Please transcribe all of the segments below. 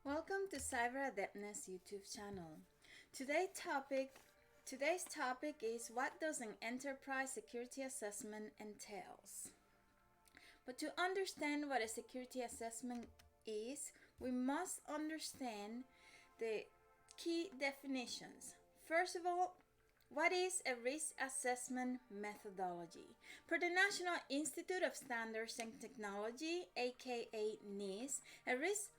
Welcome to CyberAdeptness YouTube channel. Today's topic is what does an enterprise security assessment entails. But to understand what a security assessment is, we must understand the key definitions. First of all, what is a risk assessment methodology? Per the National Institute of Standards and Technology, aka NIST, a risk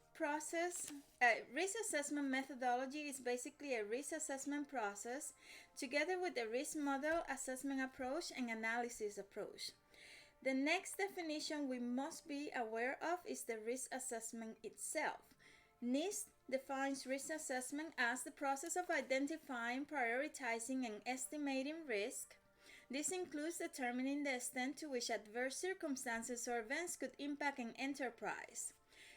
assessment methodology is basically a risk assessment process together with a risk model assessment approach and analysis approach. The next definition we must be aware of is the risk assessment itself. NIST defines risk assessment as the process of identifying, prioritizing, and estimating risk. This includes determining the extent to which adverse circumstances or events could impact an enterprise.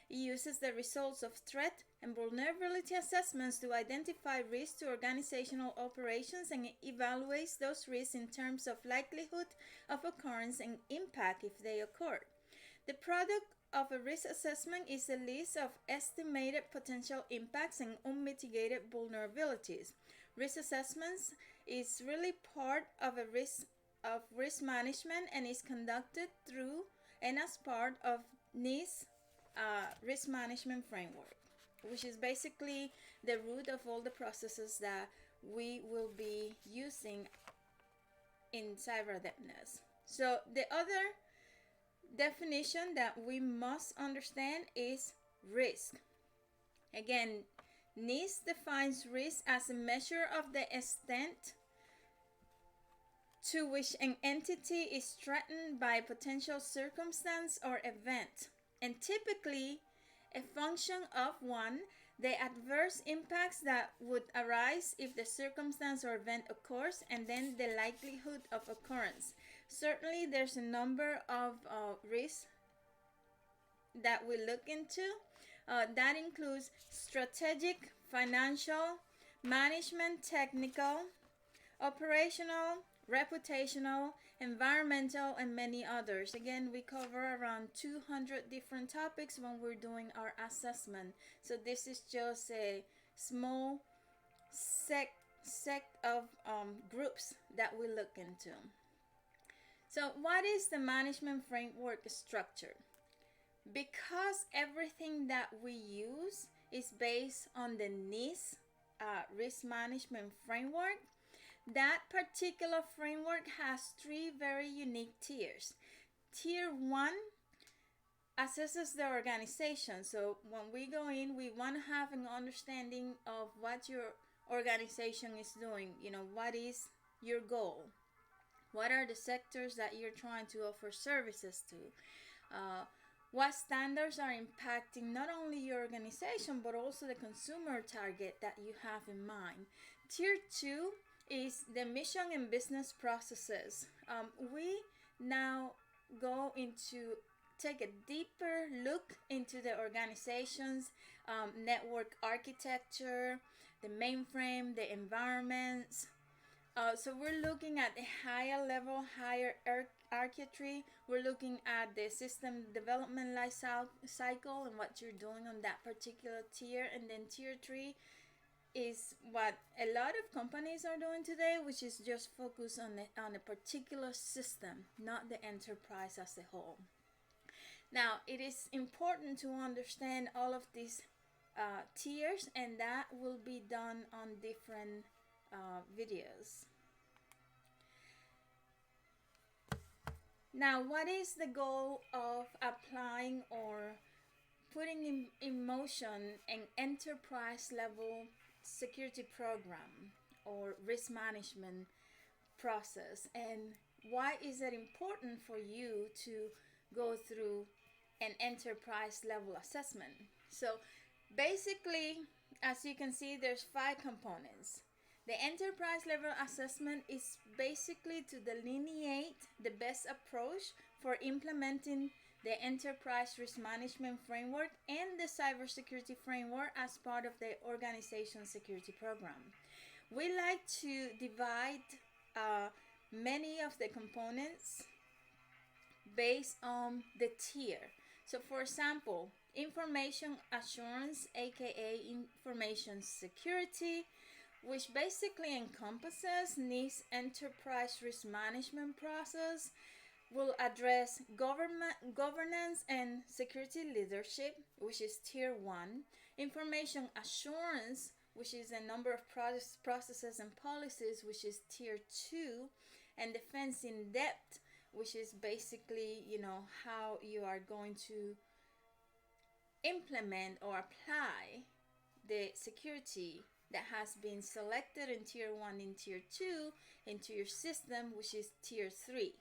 It uses the results of threat and vulnerability assessments to identify risks to organizational operations and evaluates those risks in terms of likelihood of occurrence and impact if they occur. The product of a risk assessment is a list of estimated potential impacts and unmitigated vulnerabilities. Risk assessments is really part of risk management and is conducted through and as part of NIST Risk Management Framework, which is basically the root of all the processes that we will be using in CyberAdeptness. So the other definition that we must understand is risk. Again, NIST defines risk as a measure of the extent to which an entity is threatened by a potential circumstance or event, and typically a function of 1. The adverse impacts that would arise if the circumstance or event occurs, and then the likelihood of occurrence. Certainly there's a number of risks that we look into. That includes strategic, financial, management, technical, operational, reputational, environmental, and many others. Again, we cover around 200 different topics when we're doing our assessment. So this is just a small sect of groups that we look into. So what is the management framework structure? Because everything that we use is based on the NIST Risk Management Framework, that particular framework has 3 very unique tiers. Tier 1 assesses the organization. So when we go in, we want to have an understanding of what your organization is doing. What is your goal? What are the sectors that you're trying to offer services to? What standards are impacting not only your organization but also the consumer target that you have in mind. Tier 2 is the mission and business processes. We now go into take a deeper look into the organization's network architecture, the mainframe, the environments. So we're looking at the higher level, higher architecture. We're looking at the system development life cycle and what you're doing on that particular tier. And then tier 3 is what a lot of companies are doing today, which is just focus on a particular system, not the enterprise as a whole. Now, it is important to understand all of these tiers, and that will be done on different videos. Now, what is the goal of applying or putting in motion an enterprise level security program or risk management process, and why is it important for you to go through an enterprise level assessment? So basically, as you can see, there's 5 components. The enterprise level assessment is basically to delineate the best approach for implementing the enterprise risk management framework and the cybersecurity framework as part of the organization security program. We like to divide many of the components based on the tier. So for example, information assurance, aka information security, which basically encompasses NIST enterprise risk management process, will address governance and security leadership, which is tier 1, information assurance, which is a number of processes and policies, which is tier 2, and defense in depth, which is basically, how you are going to implement or apply the security that has been selected in tier 1 and tier 2 into your system, which is tier 3.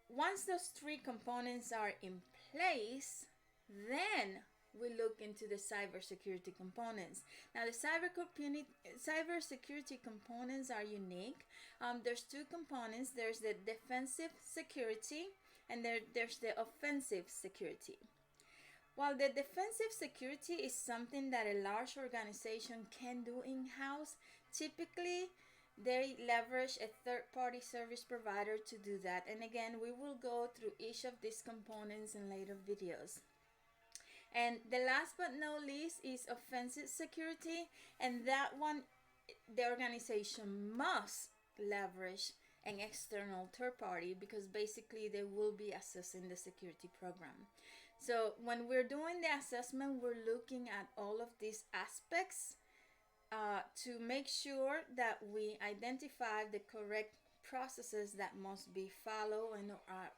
Once those 3 components are in place, then we look into the cybersecurity components. Now, the cybersecurity components are unique. There's 2 components. There's the defensive security and there's the offensive security. While the defensive security is something that a large organization can do in-house, typically they leverage a third-party service provider to do that. And again, we will go through each of these components in later videos. And the last but not least is offensive security, and that one, the organization must leverage an external third party because basically they will be assessing the security program. So when we're doing the assessment, we're looking at all of these aspects to make sure that we identify the correct processes that must be followed and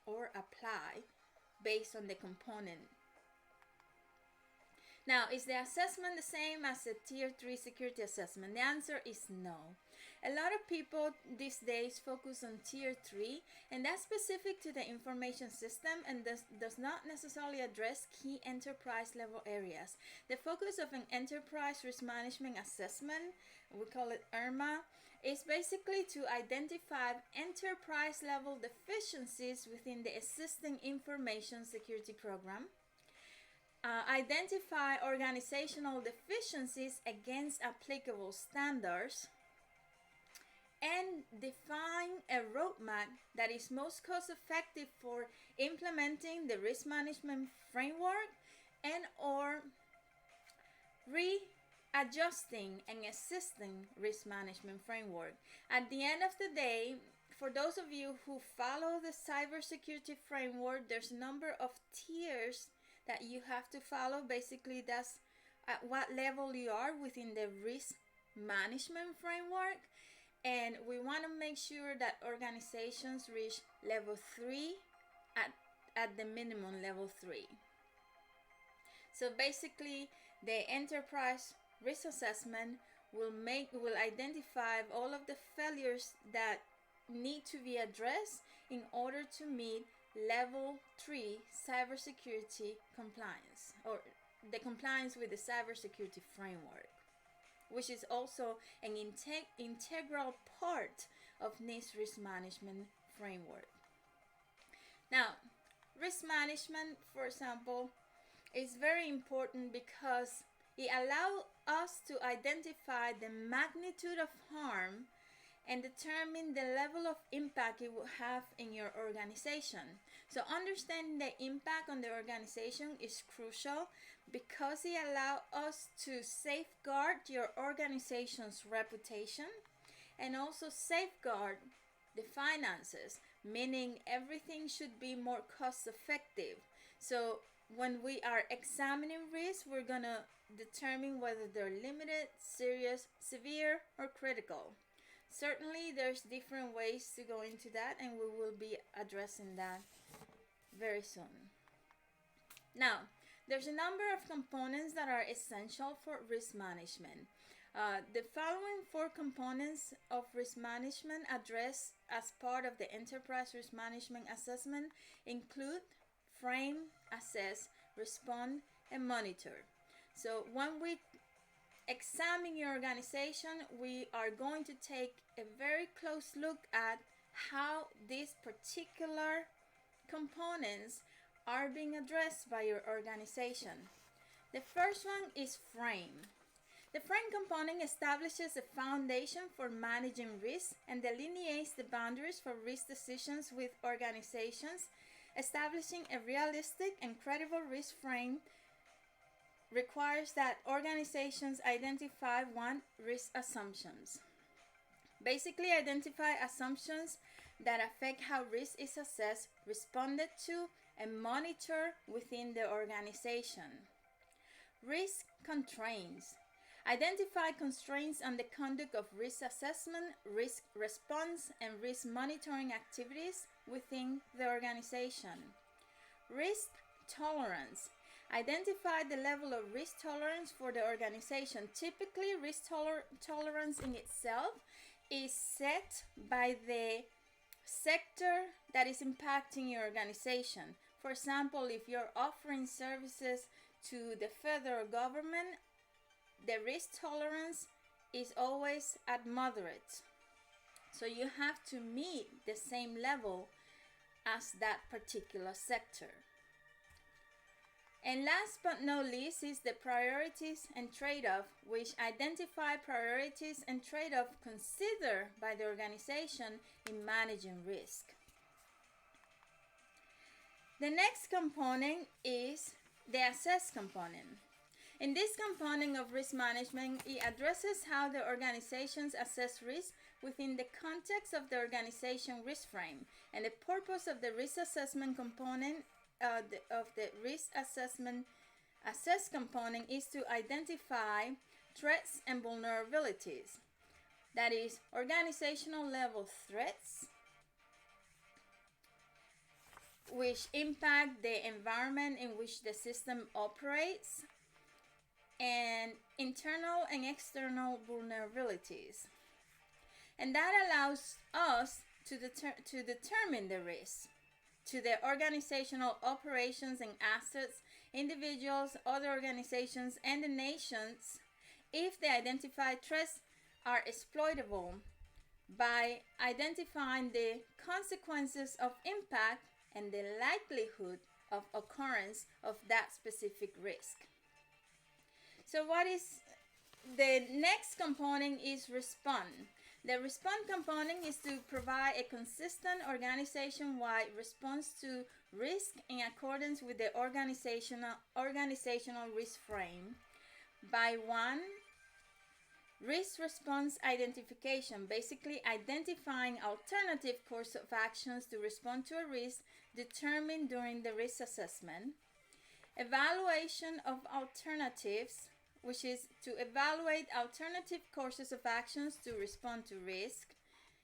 or applied based on the component. Now, is the assessment the same as a tier 3 security assessment? The answer is no. A lot of people these days focus on tier 3, and that's specific to the information system and does not necessarily address key enterprise level areas. The focus of an enterprise risk management assessment, we call it ERMA, is basically to identify enterprise level deficiencies within the existing information security program, identify organizational deficiencies against applicable standards, and define a roadmap that is most cost effective for implementing the risk management framework and or readjusting an existing risk management framework. At the end of the day, for those of you who follow the cybersecurity framework, there's a number of tiers that you have to follow. Basically, that's at what level you are within the risk management framework. And we want to make sure that organizations reach level 3 at the minimum level 3. So basically, the enterprise risk assessment will identify all of the failures that need to be addressed in order to meet level 3 cybersecurity compliance, or the compliance with the cybersecurity framework, which is also an integral part of NIST Risk Management Framework. Now, risk management, for example, is very important because it allows us to identify the magnitude of harm and determine the level of impact it will have in your organization. So understanding the impact on the organization is crucial because it allows us to safeguard your organization's reputation and also safeguard the finances, meaning everything should be more cost effective. So when we are examining risks, we're going to determine whether they're limited, serious, severe, or critical. Certainly, there's different ways to go into that, and we will be addressing that very soon. Now, there's a number of components that are essential for risk management. The following 4 components of risk management addressed as part of the enterprise risk management assessment include frame, assess, respond, and monitor. So when we examine your organization, we are going to take a very close look at how these particular components are being addressed by your organization. The first one is frame. The frame component establishes a foundation for managing risk and delineates the boundaries for risk decisions with organizations. Establishing a realistic and credible risk frame requires that organizations identify risk assumptions. Basically, identify assumptions that affect how risk is assessed, responded to, and monitored within the organization. Risk constraints. Identify constraints on the conduct of risk assessment, risk response, and risk monitoring activities within the organization. Risk tolerance. Identify the level of risk tolerance for the organization. Typically, risk tolerance in itself is set by the sector that is impacting your organization. For example, if you're offering services to the federal government, the risk tolerance is always at moderate. So you have to meet the same level as that particular sector. And last but not least is the priorities and trade-off, which identify priorities and trade-off considered by the organization in managing risk. The next component is the assess component. In this component of risk management, it addresses how the organizations assess risk within the context of the organization risk frame, and the purpose of the risk assessment component of the risk assessment assess component is to identify threats and vulnerabilities. That is, organizational level threats which impact the environment in which the system operates, and internal and external vulnerabilities. And that allows us to determine the risk to the organizational operations and assets, individuals, other organizations, and the nations if the identified threats are exploitable by identifying the consequences of impact and the likelihood of occurrence of that specific risk. So what is the next component is respond. The respond component is to provide a consistent organization-wide response to risk in accordance with the organizational risk frame by one, risk response identification, basically identifying alternative course of actions to respond to a risk determined during the risk assessment. Evaluation of alternatives, which is to evaluate alternative courses of actions to respond to risk.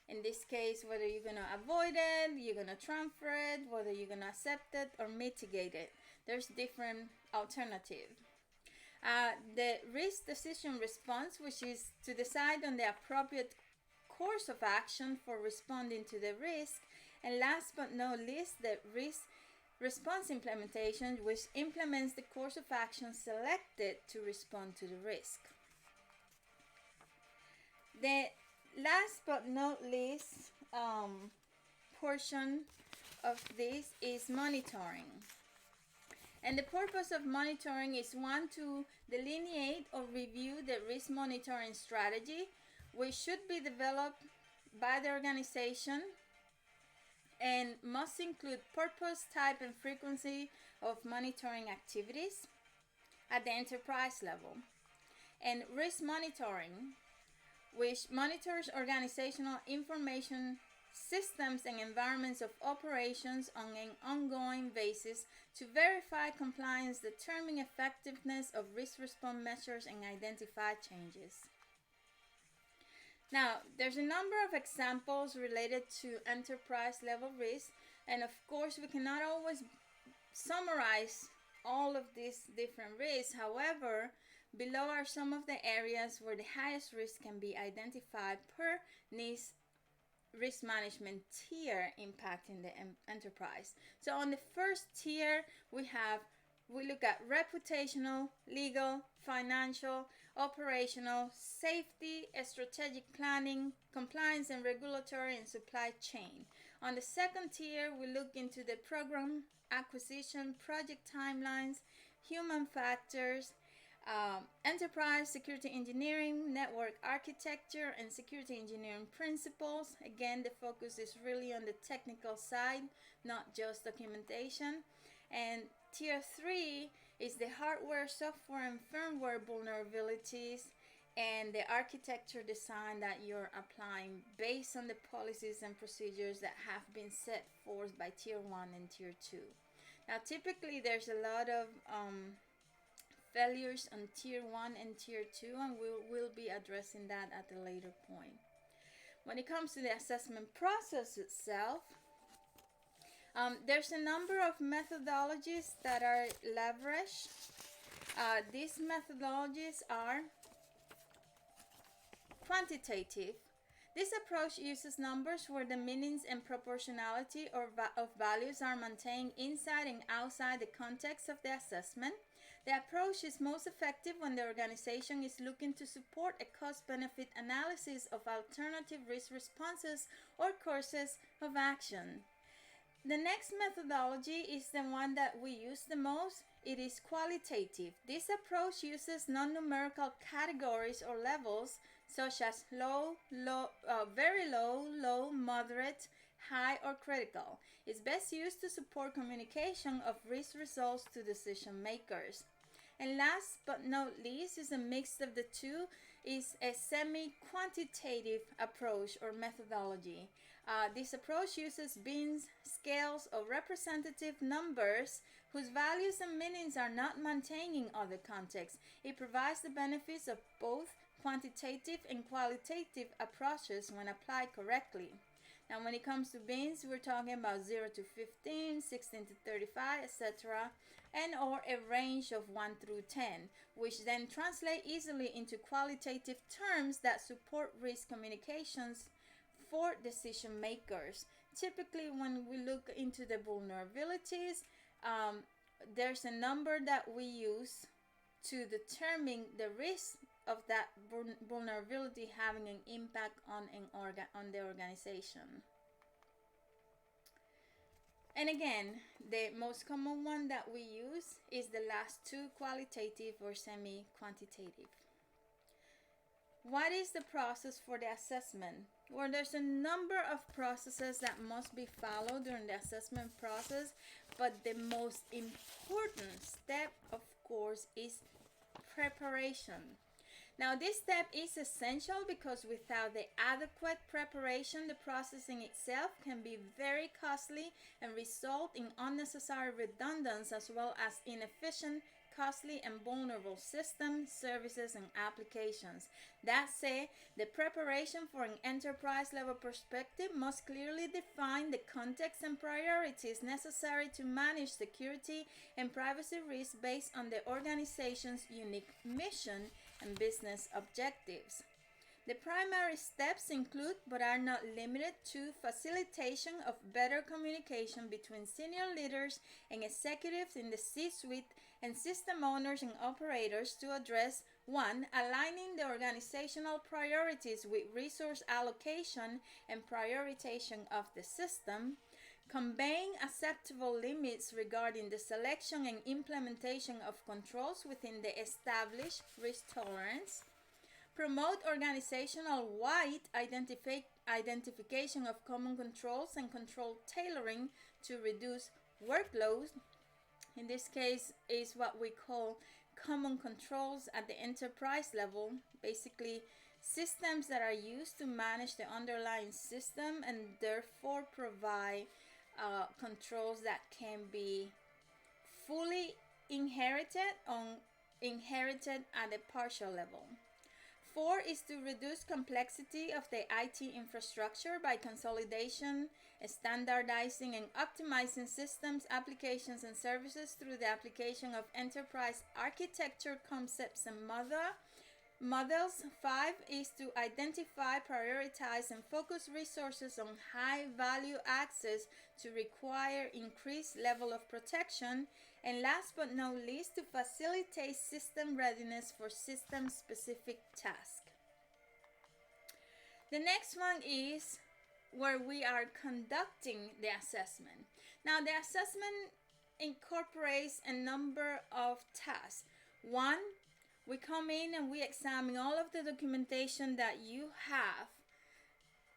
In this case, whether you're going to avoid it, you're going to transfer it, whether you're going to accept it or mitigate it. There's different alternatives. The risk decision response, which is to decide on the appropriate course of action for responding to the risk. And last but not least, the risk response implementation, which implements the course of action selected to respond to the risk. The last but not least portion of this is monitoring. And the purpose of monitoring is one, to delineate or review the risk monitoring strategy, which should be developed by the organization and must include purpose, type, and frequency of monitoring activities at the enterprise level. And risk monitoring, which monitors organizational information systems and environments of operations on an ongoing basis to verify compliance, determine effectiveness of risk response measures, and identify changes. Now, there's a number of examples related to enterprise level risk, and of course we cannot always summarize all of these different risks. However, below are some of the areas where the highest risk can be identified per NIST Risk Management tier impacting the enterprise. So on the first tier, we look at reputational, legal, financial, operational, safety, strategic planning, compliance and regulatory, and supply chain. On the second tier, we look into the program acquisition, project timelines, human factors, Enterprise security engineering, network architecture, and security engineering principles. Again, the focus is really on the technical side, not just documentation. And tier 3 is the hardware, software, and firmware vulnerabilities and the architecture design that you're applying based on the policies and procedures that have been set forth by tier 1 and tier 2. Now, typically, there's a lot of failures on tier 1 and tier 2, and we'll be addressing that at a later point. When it comes to the assessment process itself, there's a number of methodologies that are leveraged. These methodologies are quantitative. This approach uses numbers where the meanings and proportionality of values are maintained inside and outside the context of the assessment. The approach is most effective when the organization is looking to support a cost-benefit analysis of alternative risk responses or courses of action. The next methodology is the one that we use the most. It is qualitative. This approach uses non-numerical categories or levels such as low, very low, low, moderate, high, or critical. It's best used to support communication of risk results to decision makers. And last but not least is a mix of the two, is a semi-quantitative approach or methodology. This approach uses bins, scales, or representative numbers whose values and meanings are not maintained in other contexts. It provides the benefits of both quantitative and qualitative approaches when applied correctly. Now, when it comes to bins, we're talking about 0 to 15, 16 to 35, etc., and or a range of 1 through 10, which then translate easily into qualitative terms that support risk communications for decision makers. Typically, when we look into the vulnerabilities, there's a number that we use to determine the risk of that vulnerability having an impact on the organization. And again, the most common one that we use is the last two, qualitative or semi-quantitative. What is the process for the assessment? Well, there's a number of processes that must be followed during the assessment process, but the most important step, of course, is preparation. Now, this step is essential because without the adequate preparation, the processing itself can be very costly and result in unnecessary redundancy as well as inefficient, costly, and vulnerable systems, services, and applications. That said, the preparation for an enterprise-level perspective must clearly define the context and priorities necessary to manage security and privacy risks based on the organization's unique mission and business objectives. The primary steps include, but are not limited to, facilitation of better communication between senior leaders and executives in the C-suite and system owners and operators to address 1. Aligning the organizational priorities with resource allocation and prioritization of the system, conveying acceptable limits regarding the selection and implementation of controls within the established risk tolerance, promote organizational-wide identification of common controls and control tailoring to reduce workloads. In this case is what we call common controls at the enterprise level, basically systems that are used to manage the underlying system and therefore provide controls that can be fully inherited at a partial level. 4 is to reduce complexity of the IT infrastructure by consolidation, standardizing, and optimizing systems, applications, and services through the application of enterprise architecture concepts and models. 5 is to identify, prioritize, and focus resources on high-value access to require increased level of protection. And last but not least, to facilitate system readiness for system-specific tasks. The next one is where we are conducting the assessment. Now, the assessment incorporates a number of tasks. 1. we come in and we examine all of the documentation that you have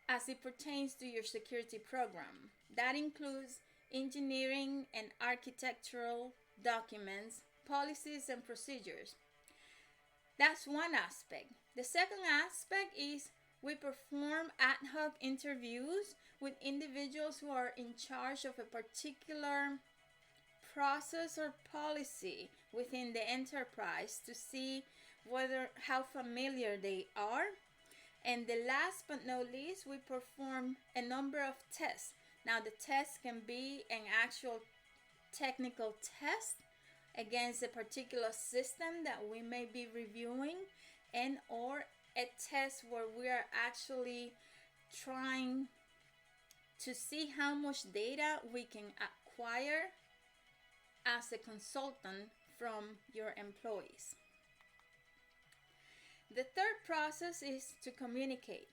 as it pertains to your security program. That includes engineering and architectural documents, policies, and procedures. That's one aspect. The second aspect is we perform ad hoc interviews with individuals who are in charge of a particular process or policy within the enterprise to see how familiar they are. And the last but not least, we perform a number of tests. Now, the test can be an actual technical test against a particular system that we may be reviewing, and or a test where we are actually trying to see how much data we can acquire as a consultant from your employees. The third process is to communicate.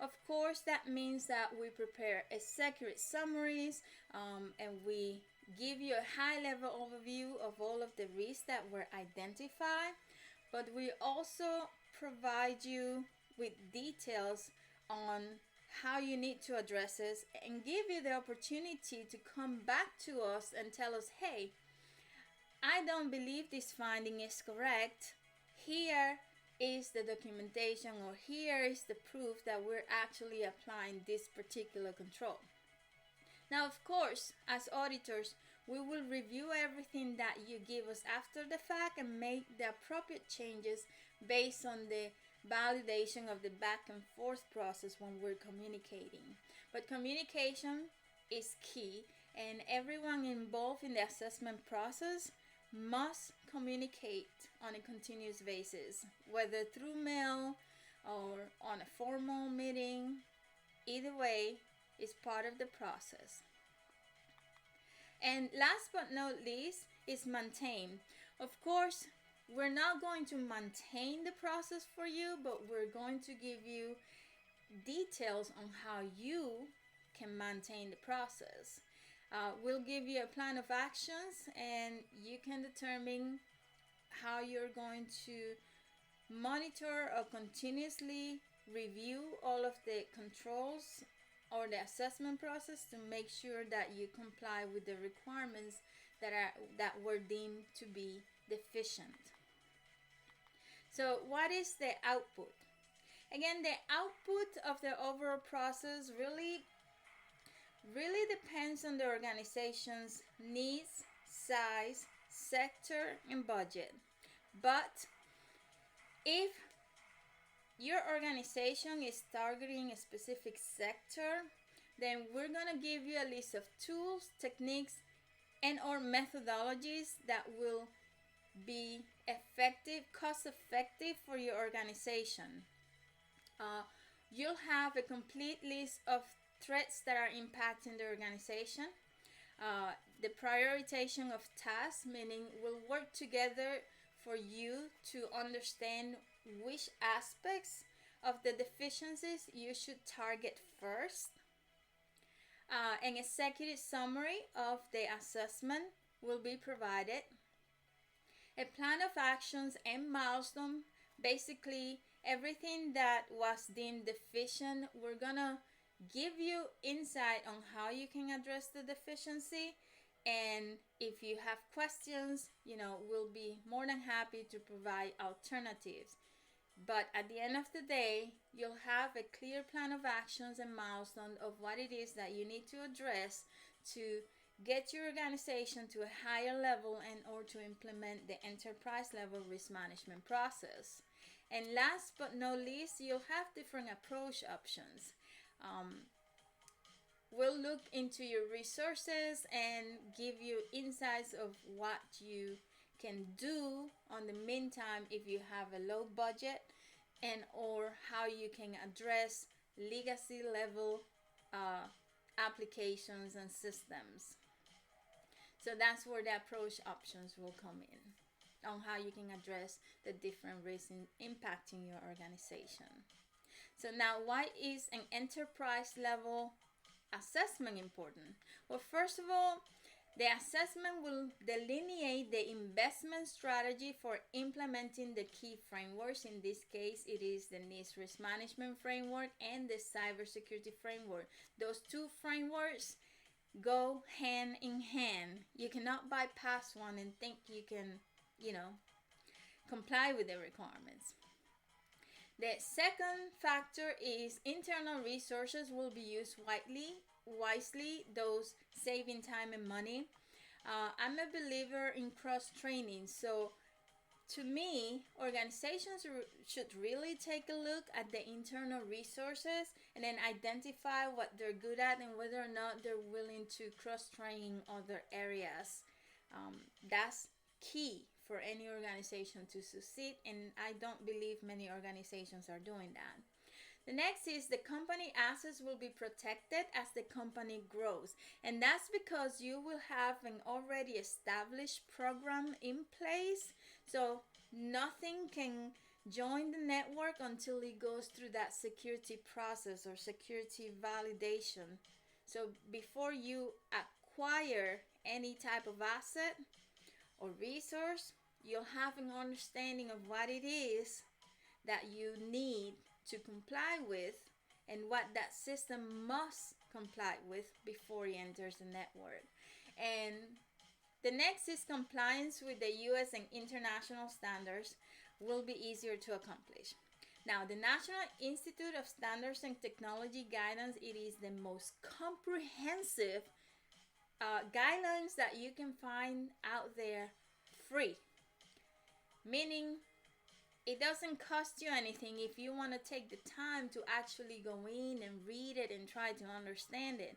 Of course, that means that we prepare executive summaries and we give you a high-level overview of all of the risks that were identified, but we also provide you with details on how you need to address this and give you the opportunity to come back to us and tell us, hey, I don't believe this finding is correct. Here is the documentation, or here is the proof that we're actually applying this particular control. Now, of course, as auditors, we will review everything that you give us after the fact and make the appropriate changes based on the validation of the back and forth process when we're communicating. But communication is key, and everyone involved in the assessment process must communicate on a continuous basis, whether through mail or on a formal meeting. Either way is part of the process. And last but not least is maintain. Of course, we're not going to maintain the process for you, but we're going to give you details on how you can maintain the process. We'll give you a plan of actions, and you can determine how you're going to monitor or continuously review all of the controls or the assessment process to make sure that you comply with the requirements that were deemed to be deficient. So what is the output? Again, the output of the overall process really depends on the organization's needs, size, sector, and budget. But if your organization is targeting a specific sector, then we're going to give you a list of tools, techniques, and or methodologies that will be effective, cost effective for your organization. You'll have a complete list of threats that are impacting the organization. The prioritization of tasks, meaning we'll work together for you to understand which aspects of the deficiencies you should target first. An executive summary of the assessment will be provided. A plan of actions and milestone, basically everything that was deemed deficient, we're gonna give you insight on how you can address the deficiency. And if you have questions, we'll be more than happy to provide alternatives. But at the end of the day, you'll have a clear plan of actions and milestones of what it is that you need to address to get your organization to a higher level and or to implement the enterprise level risk management process. And last but not least, you'll have different approach options. We'll look into your resources and give you insights of what you can do on the meantime if you have a low budget, and or how you can address legacy level applications and systems. So that's where the approach options will come in, on how you can address the different risks impacting your organization. So now, why is an enterprise level assessment important? Well, first of all, The assessment will delineate the investment strategy for implementing the key frameworks. In this case, it is the NIST Risk Management Framework and the Cybersecurity Framework. Those two frameworks go hand in hand. You cannot bypass one and think you can, comply with the requirements. The second factor is internal resources will be used wisely, those saving time and money. I'm a believer in cross training, so to me, organizations should really take a look at the internal resources and then identify what they're good at and whether or not they're willing to cross train other areas. That's key for any organization to succeed, and I don't believe many organizations are doing that. The next is the company assets will be protected as the company grows, and that's because you will have an already established program in place, so nothing can join the network until it goes through that security process or security validation. So before you acquire any type of asset or resource, you'll have an understanding of what it is that you need to comply with and what that system must comply with before it enters the network. And the next is compliance with the US and international standards will be easier to accomplish. Now, the National Institute of Standards and Technology Guidance, it is the most comprehensive guidelines that you can find out there free. Meaning, it doesn't cost you anything if you want to take the time to actually go in and read it and try to understand it.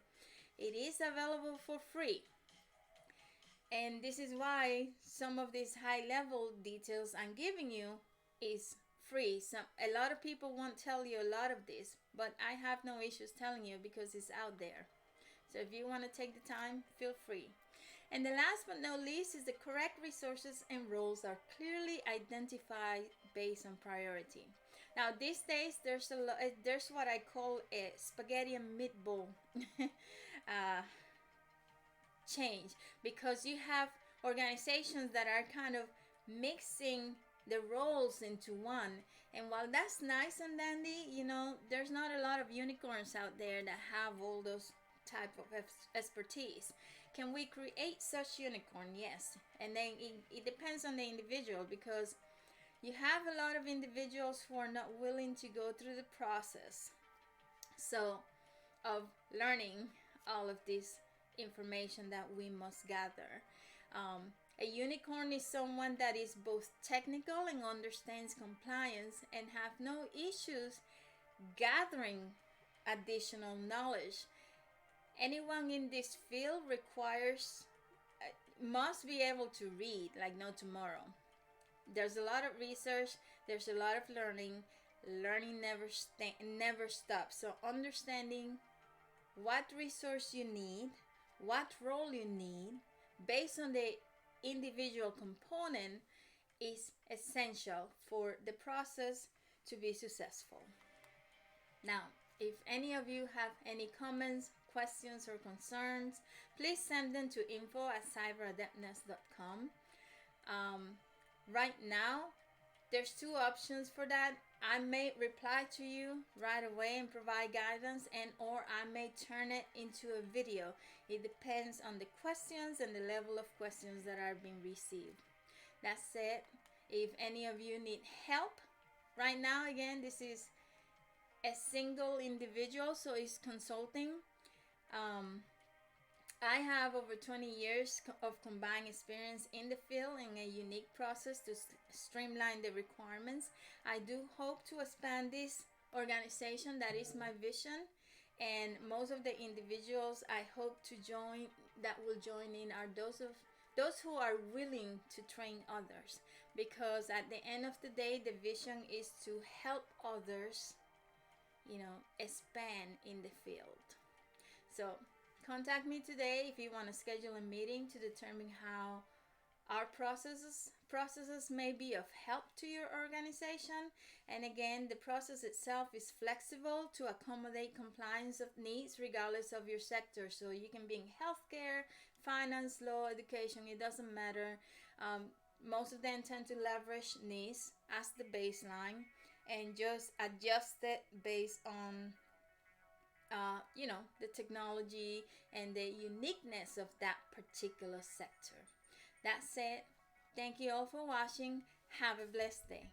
It is available for free. And this is why some of these high level details I'm giving you is free. A lot of people won't tell you a lot of this, but I have no issues telling you because it's out there. So if you want to take the time, feel free. And the last but not least is the correct resources and roles are clearly identified based on priority. Now these days there's what I call a spaghetti and meatball change, because you have organizations that are kind of mixing the roles into one. And while that's nice and dandy, there's not a lot of unicorns out there that have all those type of expertise. Can we create such unicorn? Yes. And then it depends on the individual, because you have a lot of individuals who are not willing to go through the process of learning all of this information that we must gather. A unicorn is someone that is both technical and understands compliance and have no issues gathering additional knowledge. Anyone in this field must be able to read like no tomorrow. There's a lot of research, there's a lot of learning never stops. So understanding what resource you need, what role you need based on the individual component is essential for the process to be successful. Now, if any of you have any comments, questions, or concerns, please send them to info@cyberadeptness.com. Right now, there's two options for that. I may reply to you right away and provide guidance, or I may turn it into a video. It depends on the questions and the level of questions that are being received. That said, if any of you need help right now, again, this is a single individual, so it's consulting. I have over 20 years of combined experience in the field and a unique process to streamline the requirements. I do hope to expand this organization. That is my vision. And most of the individuals I hope to join, that will join in, are those who are willing to train others. Because at the end of the day, the vision is to help others, expand in the field. So contact me today if you want to schedule a meeting to determine how our processes may be of help to your organization. And again, the process itself is flexible to accommodate compliance of needs regardless of your sector. So you can be in healthcare, finance, law, education, it doesn't matter. Most of them tend to leverage NIST as the baseline and just adjust it based on the technology and the uniqueness of that particular sector. That's it. Thank you all for watching. Have a blessed day.